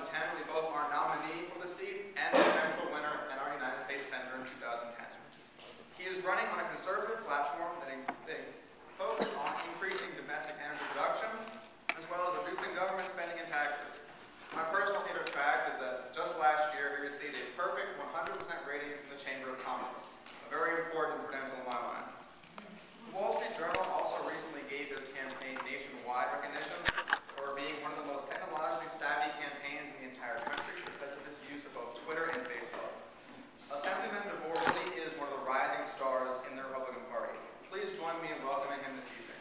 2010, we both are nominee for the seat and the eventual winner and our United States Senator in 2010. He is running on a conservative platform that focuses on increasing domestic energy production, as well as reducing government spending and taxes. My personal favorite fact is that just last year, he received a perfect 100% rating from the Chamber of Commerce, a very important credential in my mind. The Wall Street Journal also recently gave this campaign nationwide recognition for being one of the most technologically savvy campaigns in the entire country because of his use of both Twitter and Facebook. Assemblyman Devore really is one of the rising stars in the Republican Party. Please join me in welcoming him this evening.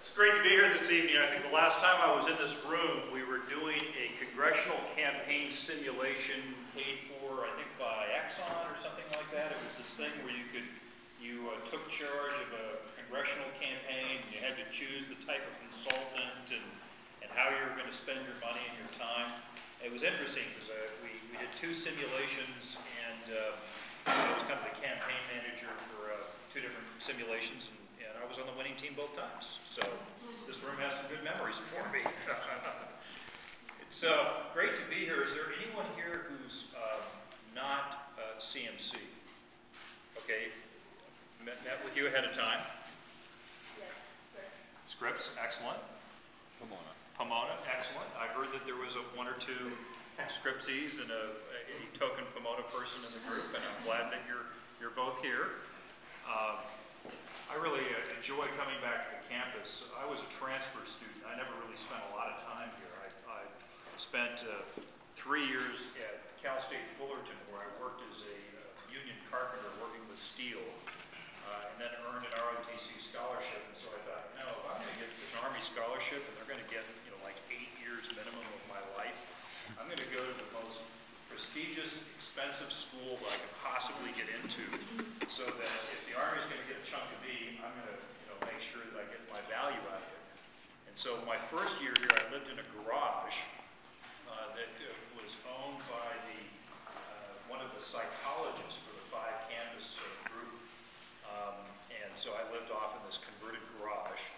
It's great to be here this evening. I think the last time I was in this room, we were doing a congressional campaign simulation paid for, I think, by Exxon or something like that. It was this thing where you took charge of a congressional campaign, and you had to choose the type of consultant and how you were going to spend your money and your time. It was interesting because we did 2 simulations, and I was kind of the campaign manager for 2 different simulations, and I was on the winning team both times. So this room has some good memories for me. It's great to be here. Is there anyone here who's not CMC? Okay, met with you ahead of time. Yes, Scripps, excellent. Pomona, excellent. I heard that there was 1 or 2 Scripsies and a token Pomona person in the group, and I'm glad that you're both here. I really enjoy coming back to the campus. I was a transfer student. I never really spent a lot of time here. I spent 3 years at Cal State Fullerton, where I worked as a union carpenter working with steel, and then earned an ROTC scholarship. And so I thought, no, if I'm going to get an Army scholarship and they're going to get, like 8 years minimum of my life, I'm going to go to the most prestigious, expensive school that I could possibly get into, so that if the Army is going to get a chunk of me, I'm going to make sure that I get my value out of it. And so my first year here, I lived in a garage that was owned by one of the psychologists for the 5 campus group. And so I lived off in this converted garage.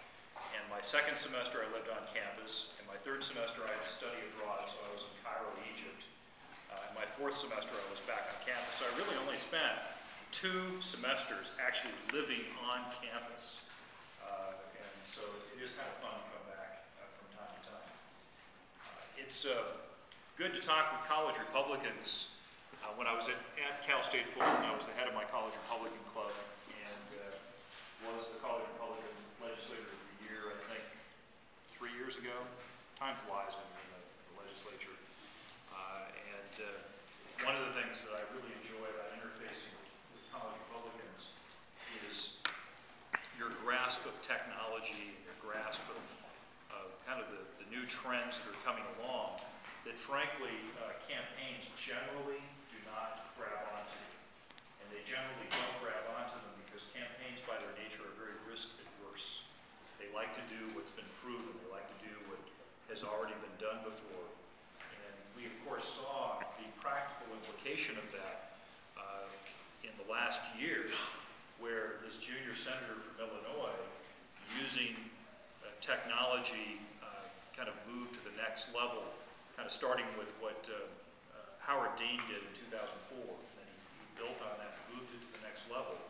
And my second semester, I lived on campus. And my third semester, I had to study abroad, so I was in Cairo, Egypt. And my fourth semester, I was back on campus. So I really only spent 2 semesters actually living on campus. And so it is kind of fun to come back from time to time. It's good to talk with college Republicans. When I was at Cal State Fullerton, I was the head of my College Republican Club, and was the College Republican Legislator of the Year, I think, 3 years ago. Time flies when you're in the legislature. One of the things that I really enjoy about interfacing with college Republicans is your grasp of technology, your grasp of kind of the new trends that are coming along that, frankly, campaigns generally do not grab onto. And they generally don't grab onto them because campaigns, by their nature, are very risk adverse. They like to do what's been proven. They like to do what has already been done before. And we, of course, saw the practical implication of that in the last year, where this junior senator from Illinois, using technology, kind of moved to the next level, kind of starting with what Howard Dean did in 2004. And he built on that, moved it to the next level,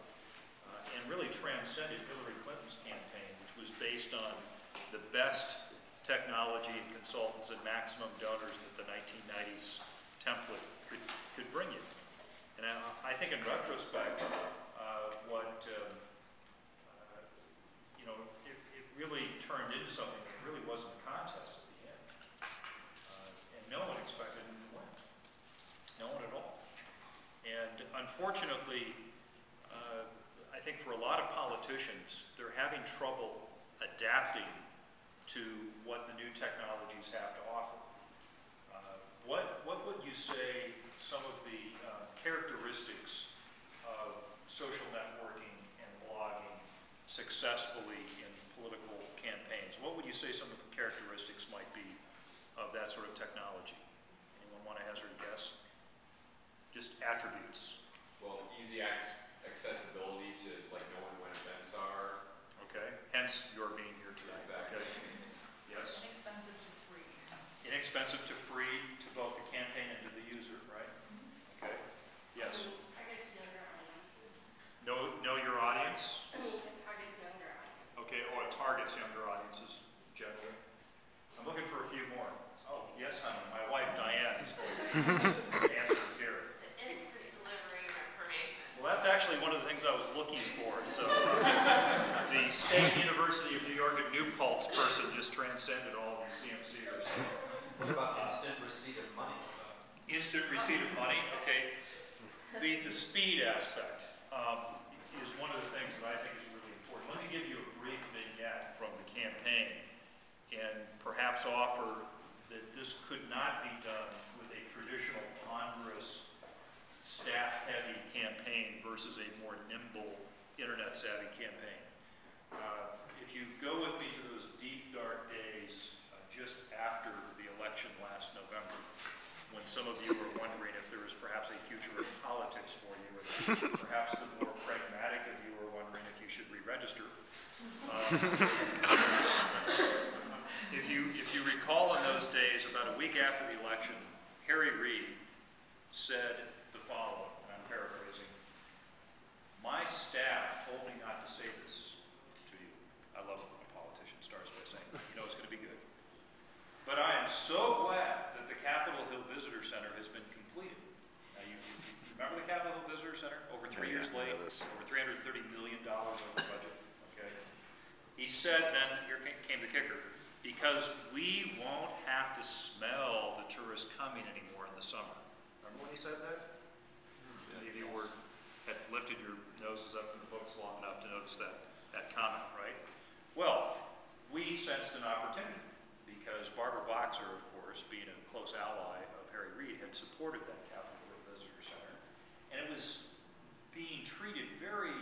and really transcended Hillary Clinton's campaign, which was based on the best technology and consultants and maximum donors that the 1990s template could bring you. And I think in retrospect, it really turned into something that really wasn't a contest at the end. And no one expected him to win. No one at all. And unfortunately, I think for a lot of politicians, they're having trouble adapting to what the new technologies have to offer. What would you say some of the characteristics of social networking and blogging successfully in political campaigns? What would you say some of the characteristics might be of that sort of technology? Anyone want to hazard a guess? Just attributes. Well, easy accessibility to like knowing when events are, hence your being here tonight. Exactly. Okay. Yes? Inexpensive to free. Inexpensive to free to both the campaign and to the user, right? Okay. Yes? Targets younger audiences. Know your audience. I mean, it targets younger audiences. Okay, or it targets younger audiences generally. I'm looking for a few more. Oh, yes, honey. My wife, Diane, is going to answer here. The instant delivery of information. Well, that's actually one of the things I was looking for. So the State University of New York at New Paltz person just transcended all of the CMCers. What about instant receipt of money? Instant receipt of money, okay. The speed aspect is one of the things that I think is really important. Let me give you a brief vignette from the campaign and perhaps offer that this could not be done with a traditional ponderous staff-heavy campaign versus a more nimble internet-savvy campaign. If you go with me to those deep, dark days just after the election last November, when some of you were wondering if there was perhaps a future of politics for you, or perhaps the more pragmatic of you were wondering if you should re-register. If you recall in those days, about a week after the election, Harry Reid said the following, and I'm paraphrasing: "My staff told me not to say this to you." I love it when a politician starts by saying that. You know it's going to be good. "But I am so glad that the Capitol Hill Visitor Center has been completed." Now, you remember the Capitol Hill Visitor Center? Over 3 years late, over $330 million over budget. Okay. He said then, here came the kicker, "because we won't have to smell the tourists coming anymore in the summer." Remember when he said that? Many of you had lifted your noses up in the books long enough to notice that comment, right? Well, we sensed an opportunity, because Barbara Boxer, of course, being a close ally of Harry Reid, had supported that Capitol Hill Visitor Center, and it was being treated very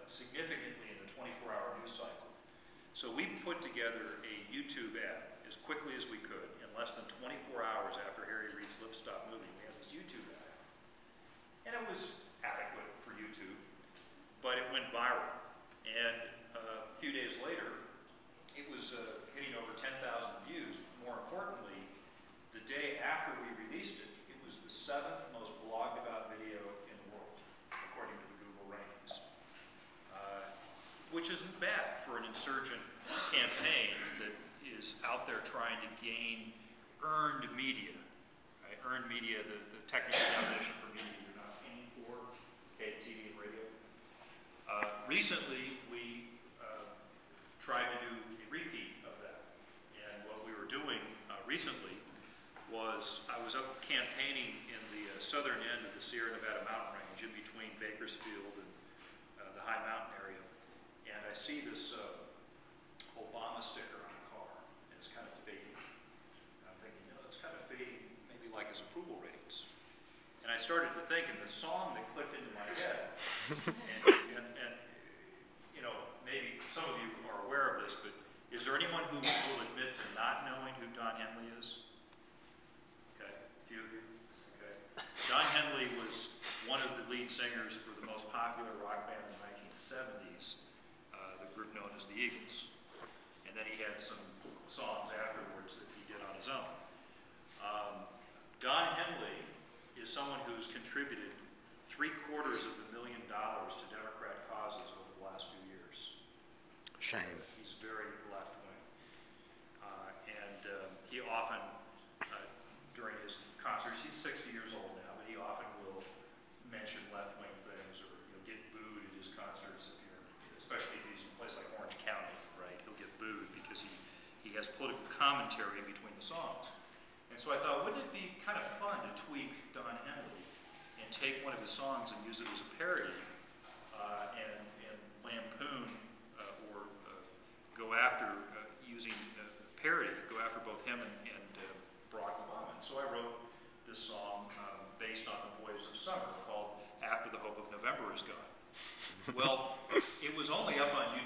significantly in the 24-hour news cycle. So we put together a YouTube ad as quickly as we could. In less than 24 hours after Harry Reid's lips stopped moving, we had this YouTube ad. And it was adequate for YouTube, but it went viral. And a few days later, it was hitting over 10,000 views. More importantly, the day after we released it, it was the 7th most blogged about video in the world, according to the Google rankings. Which isn't bad for an insurgent campaign that is out there trying to gain earned media. Right? Earned media, the technical definition for media you're not paying for, okay, TV and radio. Recently, we tried to do a repeat of that. And what we were doing recently was I was up campaigning in the southern end of the Sierra Nevada mountain range, in between Bakersfield and the high mountain area. And I see this Obama sticker on a car, and it's kind of fading. And I'm thinking, you know, it's kind of fading, maybe like his approval ratings. And I started to think, and the song that clicked into my head, and you know, maybe some of you are aware of this, but is there anyone who will admit to not knowing who Don Henley is? Okay, a few of you. Okay. Don Henley was one of the lead singers for the most popular rock band in the 1970s, the group known as the Eagles. And then he had some songs afterwards that he did on his own. Don Henley is someone who's contributed $750,000 to Democrat causes over the last few years. Shame. He's very left-wing. He often, during his concerts, he's 60 years old now, but he often will mention left-wing things, or you'll get booed at his concerts, especially if he's in a place like Orange County, right? He'll get booed because he has political commentary in between the songs. And so I thought, wouldn't it be kind of fun to tweak Don Henley and take one of his songs and use it as a parody and lampoon or go after using parody, go after both him and Barack Obama. And so I wrote this song based on the Boys of Summer called "After the Hope of November Is Gone." Well, it was only up on